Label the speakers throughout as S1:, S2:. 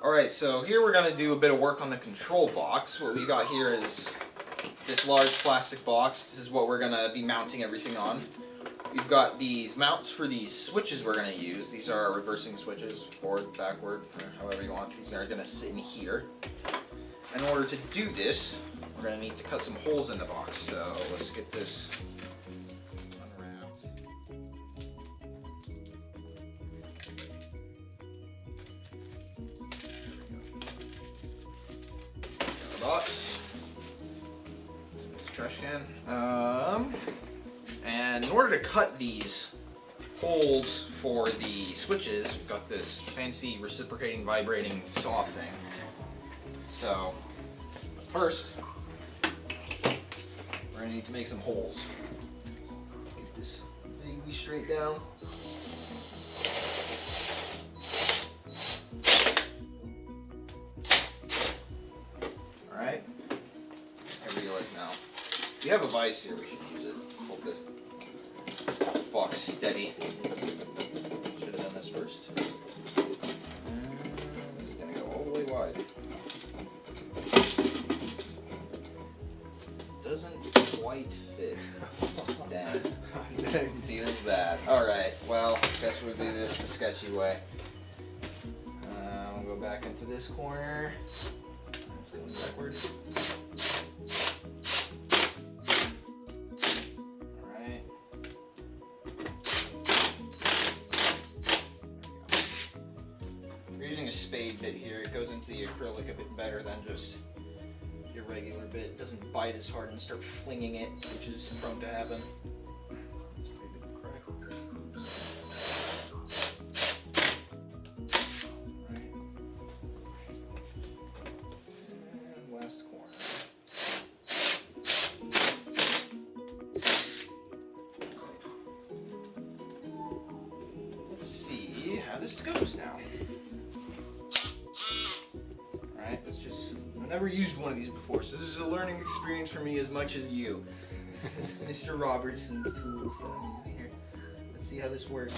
S1: Alright, so here we're going to do a bit of work on the control box. What we got here is this large plastic box. This is what we're going to be mounting everything on. We've got these mounts for these switches we're going to use. These are reversing switches, forward, backward, or however you want. These are going to sit in here. In order to do this, we're going to need to cut some holes in the box. So let's get this unwrapped. Box. This trash can. And in order to cut these holes for the switches, we've got this fancy reciprocating vibrating saw thing. So first, we're gonna need to make some holes. Get this vaguely straight down. Alright. I realize now. If you have a vise here, we should use it. Hold this box steady. Should have done this first. And it's gonna go all the way wide. Doesn't quite fit. Dang. Feels bad. Alright, well, guess we'll do this the sketchy way. We'll go back into this corner. Let's go backwards. Alright. We're using a spade bit here. It goes into the acrylic a bit better than just your regular bit. It doesn't bite as hard and start flinging it, which is prone to happen. That's a pretty good crack. Alright. And last corner. Let's see how this goes now. Alright, let's just... I've never used one of these before, so this is a learning experience for me as much as you. This is Mr. Robertson's tools that I'm using here. Let's see how this works.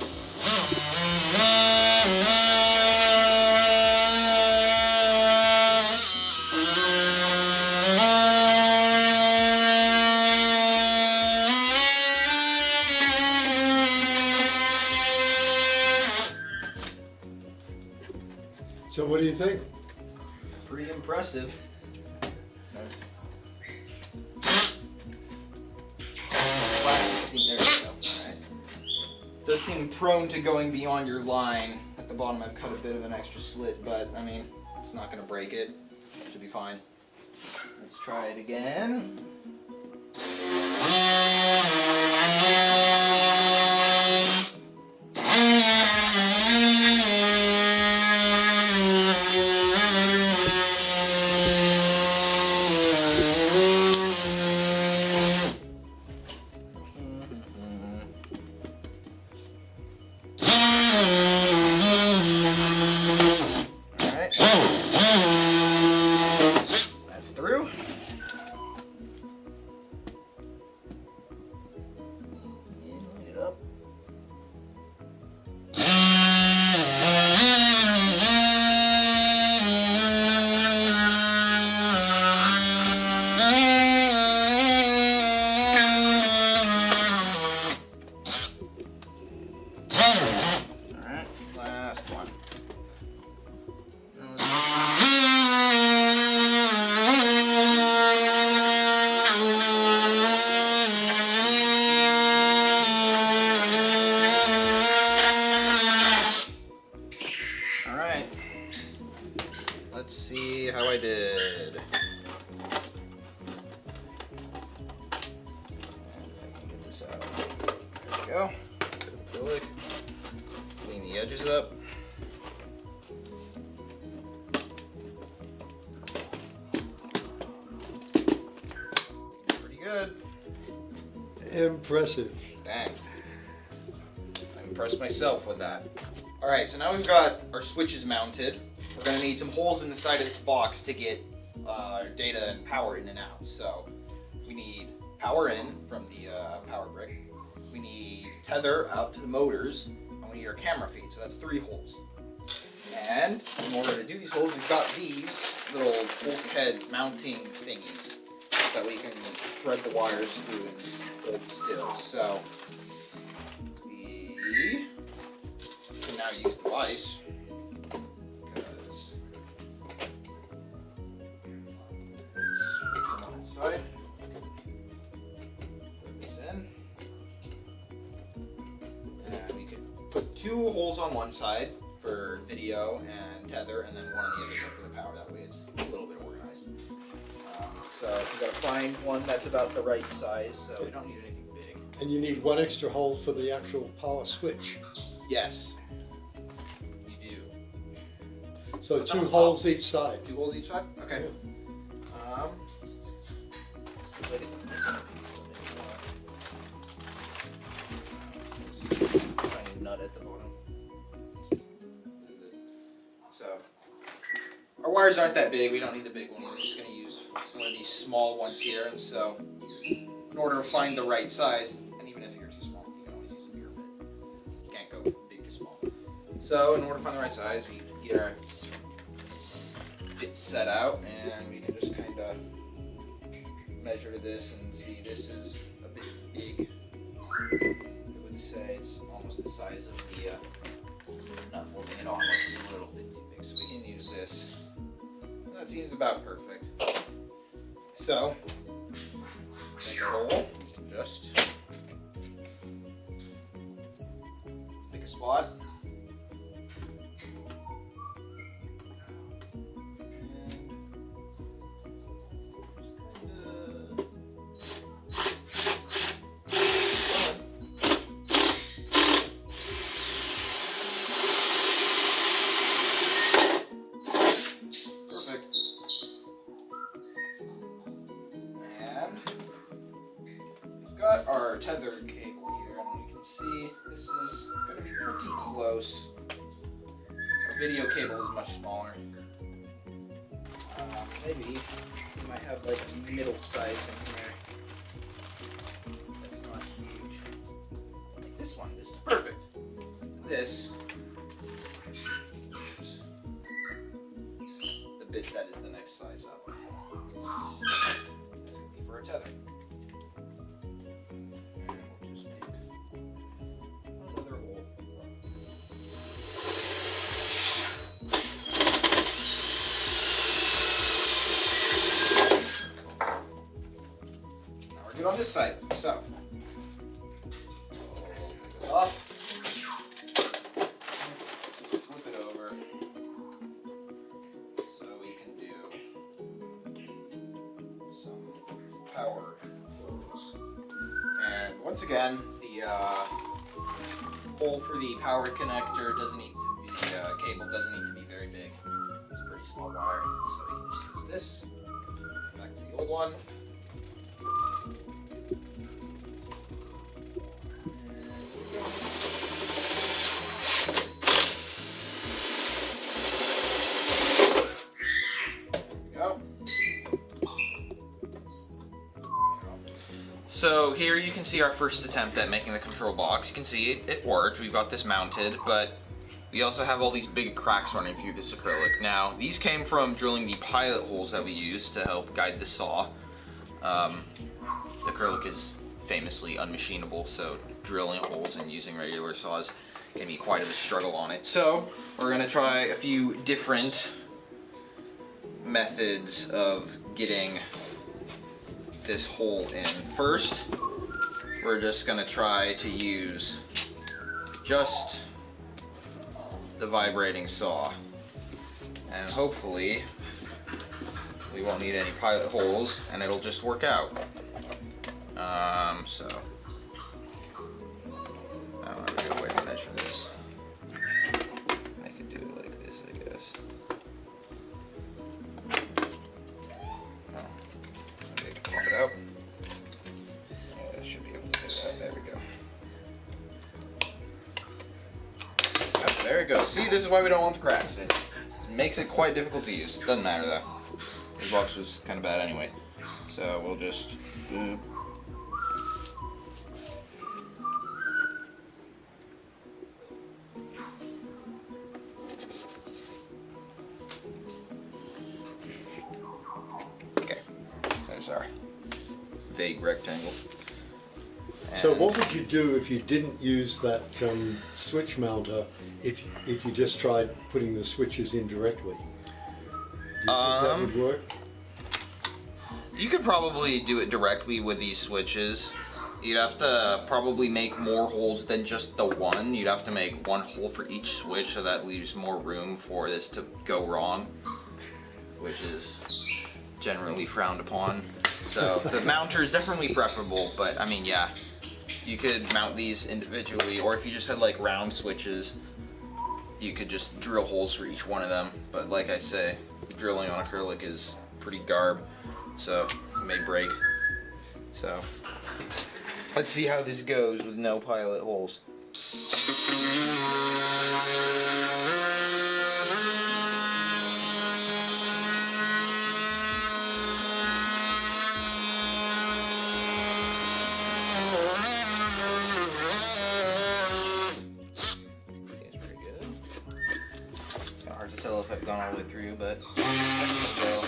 S2: So what do you think?
S1: Pretty impressive. There we go. Alright. Does seem prone to going beyond your line. At the bottom I've cut a bit of an extra slit, but I mean, it's not going to break it. Should be fine. Let's try it again. That's through. And line it up. Alright, last one. Alright, let's see how I did. And if I can get this out. There we go. Acrylic. Clean the edges up. Pretty good.
S2: Impressive.
S1: Dang. I impressed myself with that. Alright, so now we've got our switches mounted. We're going to need some holes in the side of this box to get our data and power in and out. So we need power in from the power brick. We need tether out to the motors. And we need our camera feed. So that's 3 holes. And in order to do these holes, we've got these little bulkhead mounting thingies. That way you can thread the wires through and hold still. So we can now use the vise because it's on its side. Put this in. And we could put 2 holes on one side for video and tether, and then one on the other side for the power. That way it's a little bit organized. So we've got to find one that's about the right size, so we don't need anything big.
S2: And you need 1 extra hole for the actual power switch.
S1: Yes, you do.
S2: So 2 holes each side.
S1: 2 holes each side? Okay. Tiny nut at the bottom. So, our wires aren't that big, we don't need the big one, we're just going to use one of these small ones here, and so in order to find the right size, and even if you're too small, you can always use a bigger bit. You can't go big to small. So in order to find the right size, we get our bit set out, and we can just kind of measure this and see this is a bit big. I would say it's almost the size of the nut holding it on, which is a little bit too big, so we can use this. That seems about perfect. So, make a hole. You can just pick a spot. Got our tether cable here, and you can see this is going to be pretty close. Our video cable is much smaller. Maybe we might have like a middle size in here. That's not huge. Like this one. This is perfect. This is the bit that is the next size up. This could be for a tether. On this side, so we'll take this off, flip it over, so we can do some power flows. And once again, the hole for the power connector doesn't need to be, cable doesn't need to be very big. It's a pretty small wire, so we can just use this. Back to the old one. So here you can see our first attempt at making the control box. You can see it worked. We've got this mounted, but we also have all these big cracks running through this acrylic. Now, these came from drilling the pilot holes that we used to help guide the saw. The acrylic is famously unmachinable, so drilling holes and using regular saws can be quite a struggle on it. So we're gonna try a few different methods of getting this hole in. First, we're just gonna try to use just the vibrating saw, and hopefully we won't need any pilot holes and it'll just work out. So I don't have a good way to measure this. I could do it like this, I guess. Okay, pop it out. I should be able to do that. There we go. Yep, there we go. See, this is why we don't want the cracks. It makes it quite difficult to use. Doesn't matter though. This box was kind of bad anyway. So we'll just boop. big rectangle.
S2: So
S1: And
S2: what would you do if you didn't use that switch mounter, if you just tried putting the switches in directly? Do you think that would work?
S1: you could probably do it directly with these switches. You'd have to probably make more holes than just the one. You'd have to make one hole for each switch, so that leaves more room for this to go wrong, which is generally frowned upon. So the mounter is definitely preferable, but I mean, yeah, you could mount these individually, or if you just had like round switches, you could just drill holes for each one of them. But like I say, drilling on acrylic is pretty garb, so it may break. So let's see how this goes with no pilot holes. Seems pretty good. It's kind of hard to tell if I've gone all the way through, but let's go.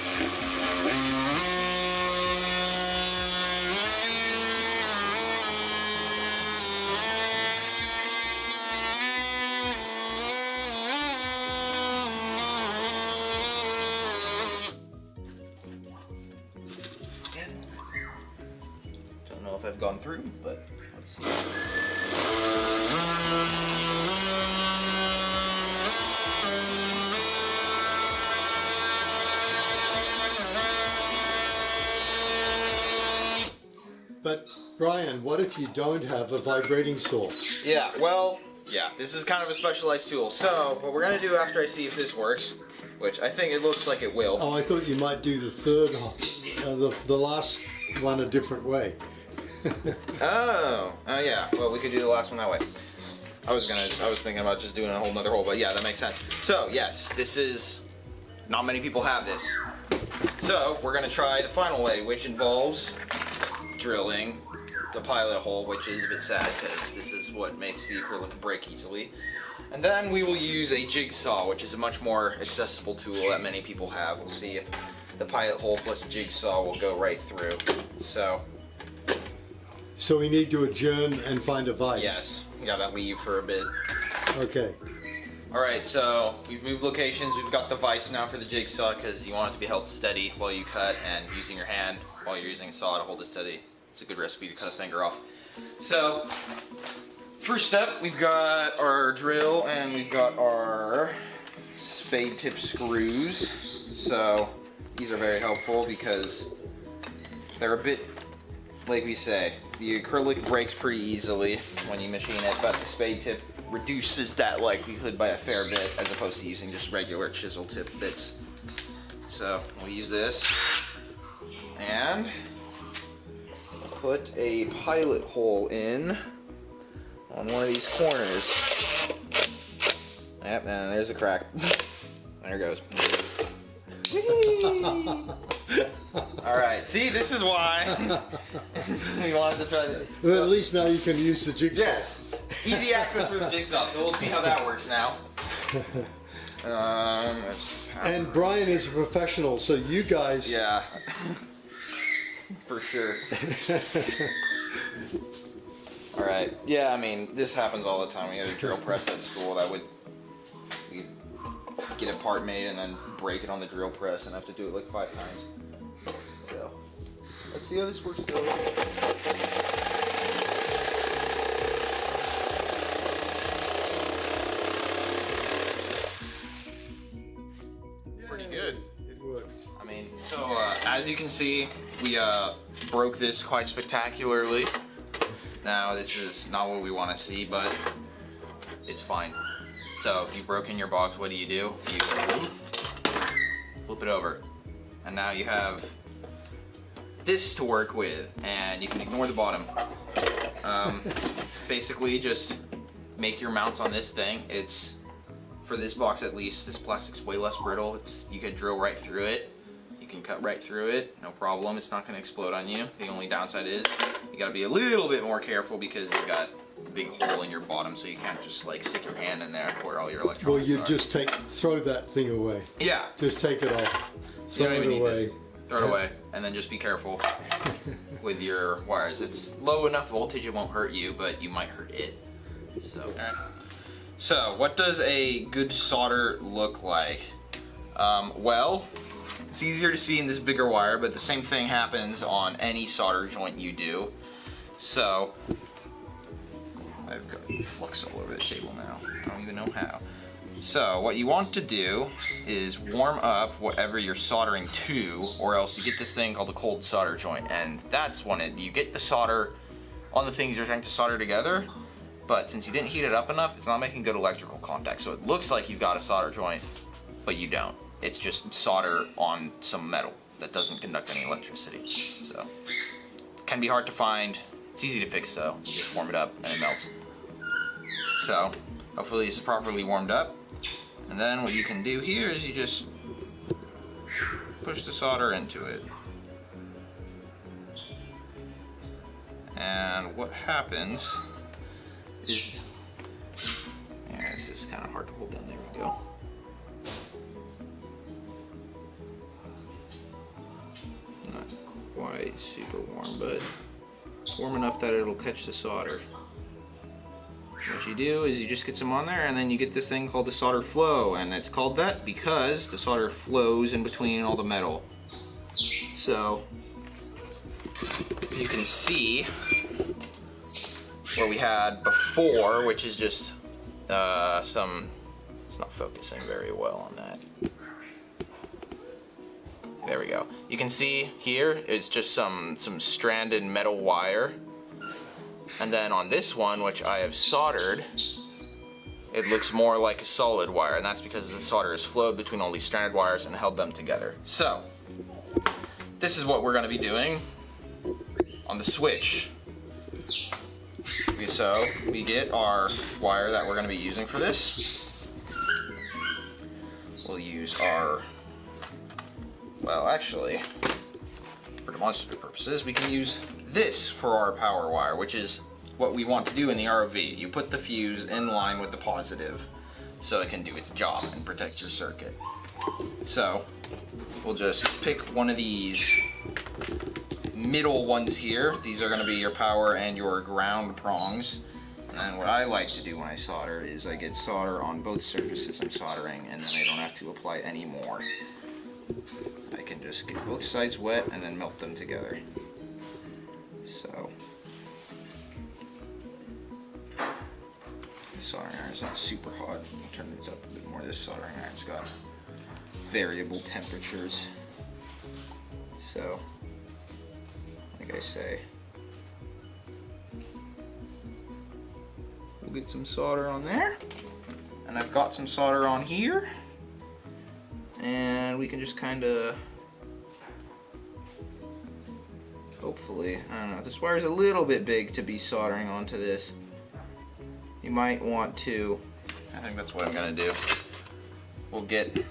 S1: Don't know if I've gone through, but let's see.
S2: But Brian, what if you don't have a vibrating saw?
S1: Yeah, well, yeah, this is kind of a specialized tool. So what we're gonna do after I see if this works, which I think it looks like it will.
S2: Oh, I thought you might do the third, the last one a different way.
S1: Oh, yeah. Well, we could do the last one that way. I was thinking about just doing a whole nother hole, but yeah, that makes sense. So yes, this is, not many people have this. So we're gonna try the final way, which involves drilling the pilot hole, which is a bit sad because this is what makes the acrylic break easily. And then we will use a jigsaw, which is a much more accessible tool that many people have. We'll see if the pilot hole plus jigsaw will go right through. So
S2: we need to adjourn and find a vise.
S1: yes, we gotta leave for a bit.
S2: Okay.
S1: Alright, so we've moved locations. We've got the vise now for the jigsaw because you want it to be held steady while you cut, and using your hand while you're using a saw to hold it steady. It's a good recipe to cut a finger off. So, first step, we've got our drill and we've got our spade tip screws. So, these are very helpful because they're a bit, like we say, the acrylic breaks pretty easily when you machine it, but the spade tip reduces that likelihood by a fair bit as opposed to using just regular chisel tip bits. So we'll use this and put a pilot hole in on one of these corners. Yep, and there's a crack. There it goes. Alright, see, this is why we wanted to try this.
S2: Well, at least now you can use the jigsaw.
S1: Yes, easy access for the jigsaw, so we'll see how that works now.
S2: And Brian is a professional, so you guys...
S1: Yeah, for sure. Alright, yeah, I mean, this happens all the time. We had a drill press at school that would get a part made and then break it on the drill press and have to do it like 5 times. So, let's see how this works though. Pretty good.
S2: It worked.
S1: I mean, so as you can see, we broke this quite spectacularly. Now, this is not what we want to see, but it's fine. So, you've broken your box, what do? You flip it over. And now you have this to work with, and you can ignore the bottom. Basically, just make your mounts on this thing. It's, for this box at least, this plastic's way less brittle. You can drill right through it. You can cut right through it, no problem. It's not going to explode on you. The only downside is you got to be a little bit more careful because you've got a big hole in your bottom, so you can't just like stick your hand in there where all your electronics
S2: Well, you
S1: are.
S2: just throw that thing away.
S1: Yeah.
S2: Just take it off, throw
S1: don't
S2: it
S1: even need
S2: away,
S1: throw it away, and then just be careful with your wires. It's low enough voltage it won't hurt you, but you might hurt it. So what does a good solder look like? Well, it's easier to see in this bigger wire, but the same thing happens on any solder joint you do. So I've got flux all over the table now. I don't even know how. So what you want to do is warm up whatever you're soldering to, or else you get this thing called the cold solder joint, and that's when you get the solder on the things you're trying to solder together, but since you didn't heat it up enough, it's not making good electrical contact. So it looks like you've got a solder joint, but you don't. It's just solder on some metal that doesn't conduct any electricity. So it can be hard to find. It's easy to fix though. You just warm it up and it melts. So hopefully it's properly warmed up. And then what you can do here is you just push the solder into it. And what happens is, yeah, this is kind of hard to hold down. There we go. Not quite super warm, but warm enough that it'll catch the solder. What you do is you just get some on there, and then you get this thing called the solder flow, and it's called that because the solder flows in between all the metal. So you can see what we had before, which is just it's not focusing very well on that. There we go. You can see here it's just some stranded metal wire. And then on this one, which I have soldered, it looks more like a solid wire, and that's because the solder has flowed between all these stranded wires and held them together. So, this is what we're going to be doing on the switch. So, we get our wire that we're going to be using for this. We'll use our, well actually, for demonstrative purposes, we can use this for our power wire, which is what we want to do in the ROV. You put the fuse in line with the positive so it can do its job and protect your circuit. So we'll just pick one of these middle ones here. These are going to be your power and your ground prongs. And then what I like to do when I solder is I get solder on both surfaces I'm soldering, and then I don't have to apply any more. I can just get both sides wet and then melt them together. So, the soldering iron is not super hot. I'll turn this up a bit more. This soldering iron's got variable temperatures. So, like I say, we'll get some solder on there. And I've got some solder on here. And we can just kind of, hopefully, I don't know, this wire's a little bit big to be soldering onto this. You might want to, I think that's what I'm going to do. We'll get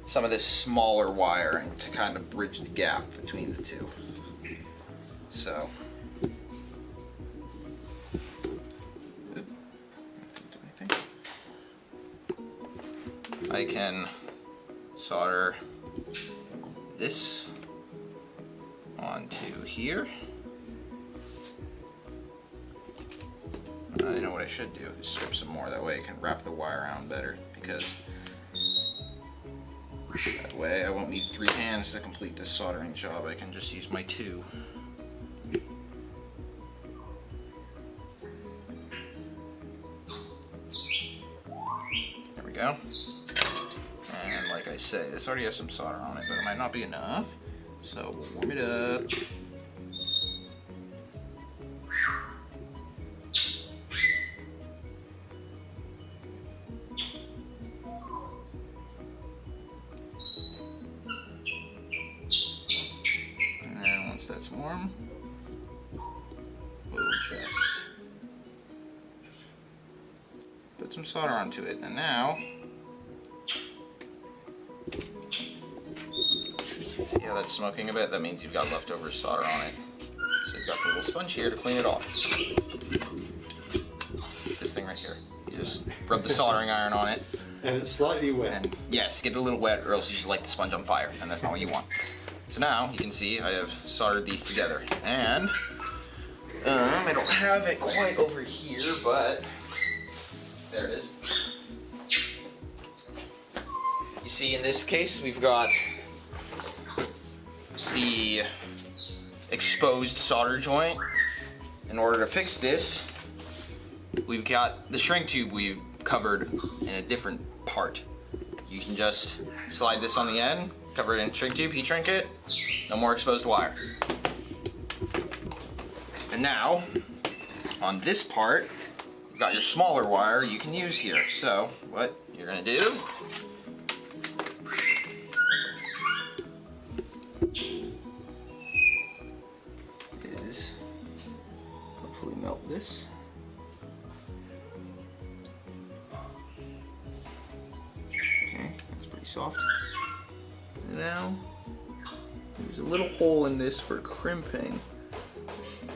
S1: some of this smaller wiring to kind of bridge the gap between the two. So, I can solder this onto here. You know what I should do is strip some more, that way I can wrap the wire around better, because that way I won't need 3 hands to complete this soldering job. I can just use my 2. There we go. And like I say, this already has some solder on it, but it might not be enough. So we'll warm it up. And then once that's warm, we'll just put some solder onto it. And now, see how that's smoking a bit? That means you've got leftover solder on it. So you've got the little sponge here to clean it off. This thing right here. You just rub the soldering iron on it,
S2: And it's slightly wet.
S1: And yes, get it a little wet or else you just light the sponge on fire, and that's not what you want. So now you can see I have soldered these together, and I don't have it quite over here, but there it is. You see, in this case, we've got the exposed solder joint. In order to fix this, we've got the shrink tube we've covered in a different part. You can just slide this on the end, cover it in shrink tube, heat shrink it, no more exposed wire. And now, on this part, you've got your smaller wire you can use here. So, what you're gonna do is hopefully melt this. Okay, that's pretty soft. Now, there's a little hole in this for crimping,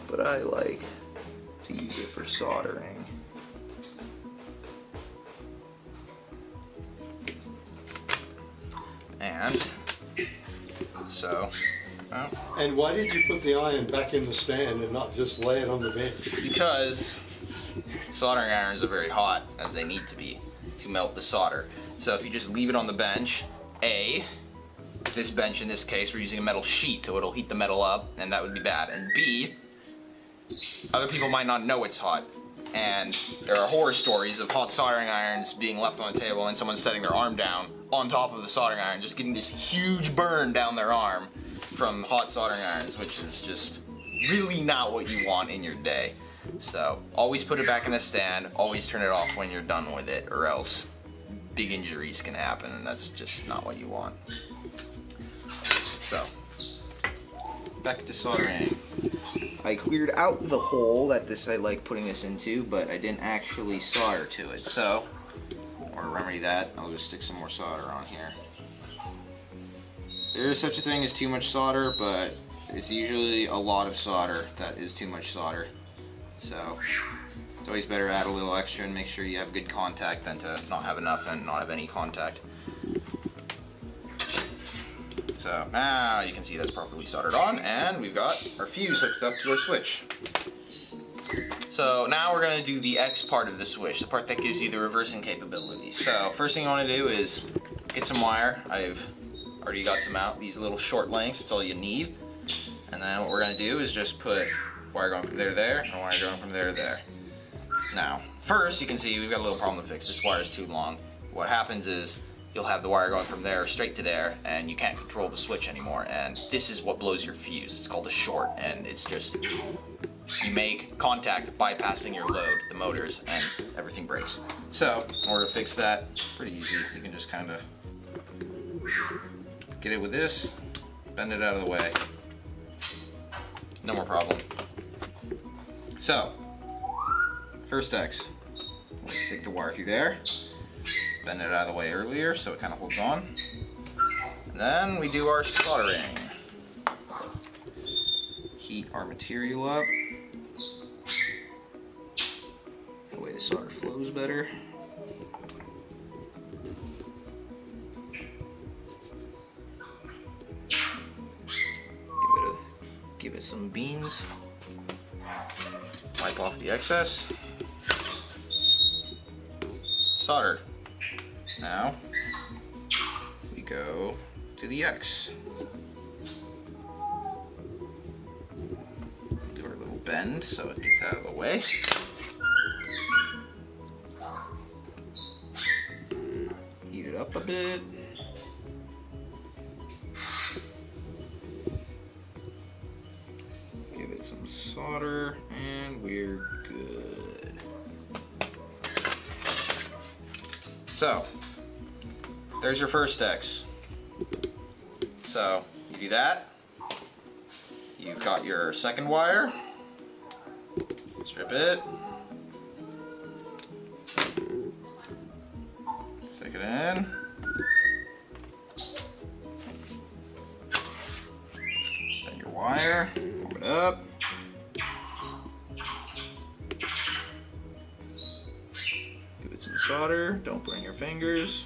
S1: but I like to use it for soldering. And so, well,
S2: And why did you put the iron back in the stand and not just lay it on the bench?
S1: because soldering irons are very hot, as they need to be, to melt the solder. So if you just leave it on the bench, this bench in this case, we're using a metal sheet, so it'll heat the metal up, and that would be bad. And B, other people might not know it's hot. And there are horror stories of hot soldering irons being left on the table and someone setting their arm down on top of the soldering iron, just getting this huge burn down their arm from hot soldering irons, which is just really not what you want in your day. So always put it back in the stand, always turn it off when you're done with it, or else big injuries can happen, and that's just not what you want. So, back to soldering. I cleared out the hole that I like putting this into, but I didn't actually solder to it. So, in order to remedy that, I'll just stick some more solder on here. There is such a thing as too much solder, but it's usually a lot of solder that is too much solder. So, it's always better to add a little extra and make sure you have good contact than to not have enough and not have any contact. So now you can see that's properly soldered on, and we've got our fuse hooked up to our switch. So now we're going to do the X part of the switch, the part that gives you the reversing capability. So first thing you want to do is get some wire. I've already got some out, these little short lengths, that's all you need. And then what we're going to do is just put wire going from there to there, and wire going from there to there. Now, first you can see we've got a little problem to fix. This wire is too long. What happens is you'll have the wire going from there straight to there, and you can't control the switch anymore, and this is what blows your fuse. It's called a short, and it's just, you make contact bypassing your load, the motors, and everything breaks. So, in order to fix that, pretty easy. You can just kind of get it with this, bend it out of the way. No more problem. So, first X, we'll stick the wire through there. Bend it out of the way earlier so it kind of holds on. And then we do our soldering. Heat our material up. That way the solder flows better. Give it some beans. Wipe off the excess. Soldered. Now, we go to the X. Do our little bend so it gets out of the way. Heat it up a bit. Give it some solder, and we're good. So, there's your first X. So, you do that. You've got your second wire. Strip it. Stick it in. Then your wire. Warm it up. Give it some solder. Don't burn your fingers.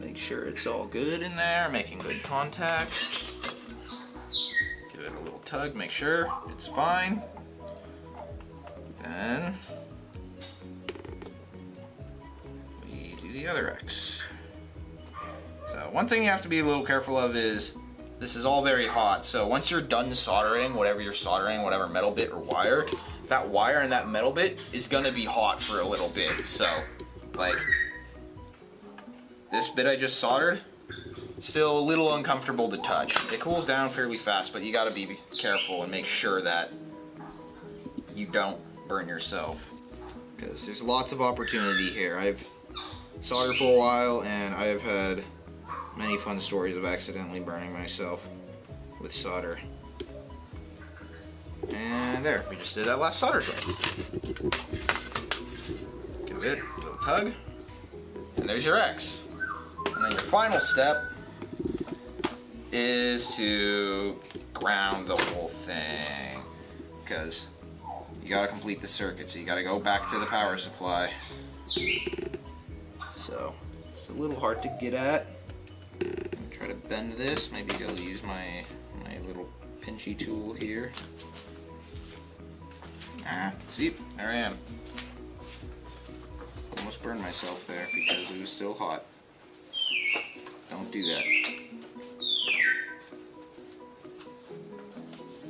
S1: Make sure it's all good in there, making good contact. Give it a little tug, make sure it's fine. Then we do the other X. So one thing you have to be a little careful of is this is all very hot. So once you're done soldering, whatever you're soldering, whatever metal bit or wire, that wire and that metal bit is gonna be hot for a little bit. So like this bit I just soldered, still a little uncomfortable to touch. It cools down fairly fast, but you gotta be careful and make sure that you don't burn yourself, because there's lots of opportunity here. I've soldered for a while and I have had many fun stories of accidentally burning myself with solder. And there, we just did that last solder joint. Give it a little tug, and there's your X. And then your final step is to ground the whole thing, because you gotta complete the circuit, so you gotta go back to the power supply. So it's a little hard to get at. Try to bend this. Maybe I'll use my little pinchy tool here. See, there I am. Almost burned myself there because it was still hot. Don't do that.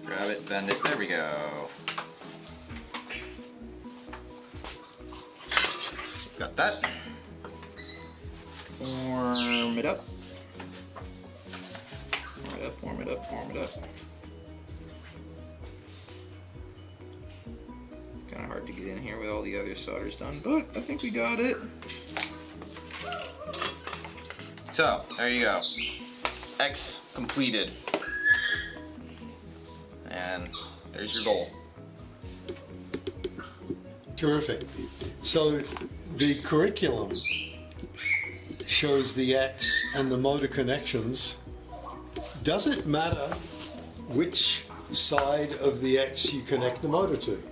S1: Grab it, bend it, there we go. Got that. Warm it up. Warm it up, warm it up, warm it up. Kind of hard to get in here with all the other solders done, but I think we got it. So, there you go. X completed. And there's your goal.
S2: Terrific. So the curriculum shows the X and the motor connections. Does it matter which side of the X you connect the motor to?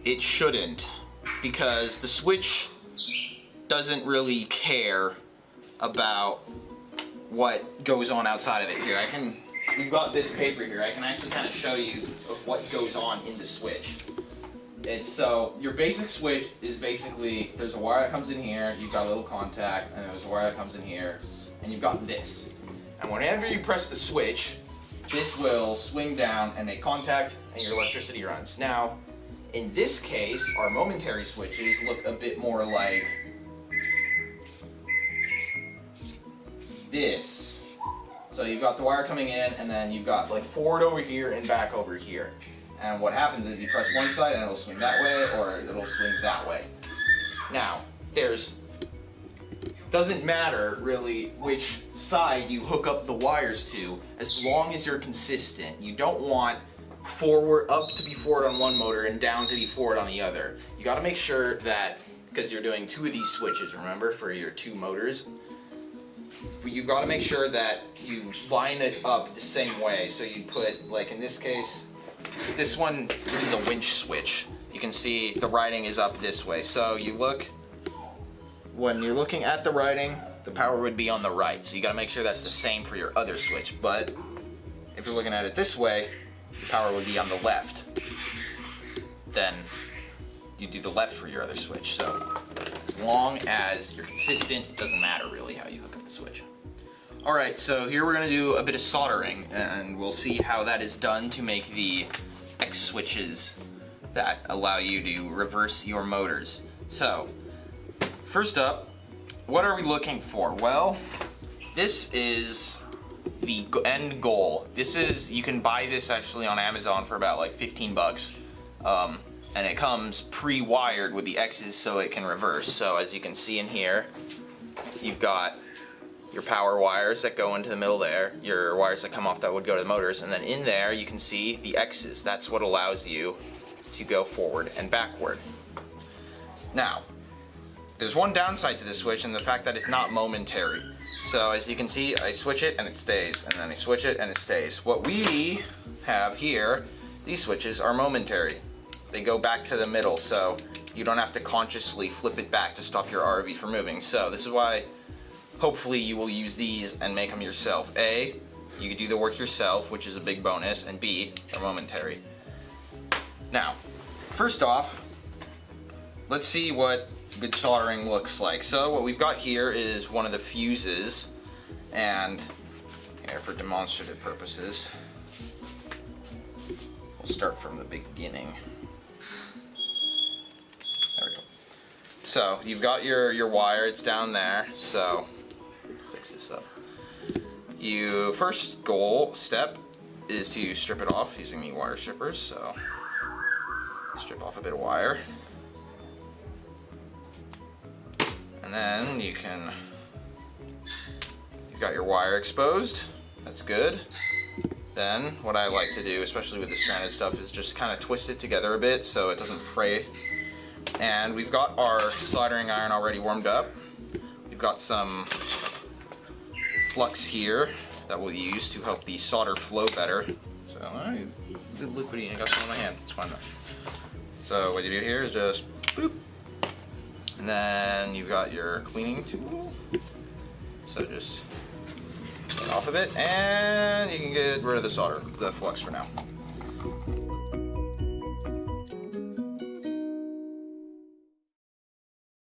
S1: It shouldn't, because the switch doesn't really care about what goes on outside of it. Here, we've got this paper here. I can actually kind of show you of what goes on in the switch. So your basic switch is basically, there's a wire that comes in here, you've got a little contact, and there's a wire that comes in here, and you've got this. And whenever you press the switch, this will swing down and make contact, and your electricity runs. Now, in this case, our momentary switches look a bit more like this. So you've got the wire coming in, and then you've got like forward over here and back over here. And what happens is you press one side and it'll swing that way, or it'll swing that way. Now, doesn't matter really which side you hook up the wires to, as long as you're consistent. You don't want up to be forward on one motor and down to be forward on the other. You gotta make sure that, because you're doing two of these switches, remember, for your two motors, you've got to make sure that you line it up the same way. So you put, like in this case, this is a winch switch. You can see the writing is up this way. So when you're looking at the writing, the power would be on the right. So you got to make sure that's the same for your other switch. But if you're looking at it this way, the power would be on the left. Then you do the left for your other switch. So as long as you're consistent, it doesn't matter really how you hook up the switch. Alright, so here we're going to do a bit of soldering, and we'll see how that is done to make the X switches that allow you to reverse your motors. So, first up, what are we looking for? Well, this is the end goal. You can buy this actually on Amazon for about like 15 bucks. And it comes pre-wired with the X's so it can reverse. So as you can see in here, you've got your power wires that go into the middle there, your wires that come off that would go to the motors, and then in there you can see the X's. That's what allows you to go forward and backward. Now, there's one downside to this switch, and the fact that it's not momentary. So as you can see, I switch it and it stays, and then I switch it and it stays. What we have here, these switches are momentary. They go back to the middle, so you don't have to consciously flip it back to stop your RV from moving. So this is why hopefully you will use these and make them yourself. A, you can do the work yourself, which is a big bonus, and B, they're momentary. Now, first off, let's see what good soldering looks like. So what we've got here is one of the fuses, and here for demonstrative purposes, we'll start from the beginning. There we go. So you've got your wire, it's down there, so fix this up. You first step is to strip it off using the wire strippers, so strip off a bit of wire. And then you've got your wire exposed, that's good. Then what I like to do, especially with the stranded stuff, is just kind of twist it together a bit so it doesn't fray. And we've got our soldering iron already warmed up. We've got some flux here that we'll use to help the solder flow better. So, a bit liquidy, I got some on my hand, it's fine though. So what you do here is just boop. And then you've got your cleaning tool. So just get off of it, and you can get rid of the solder, the flux for now.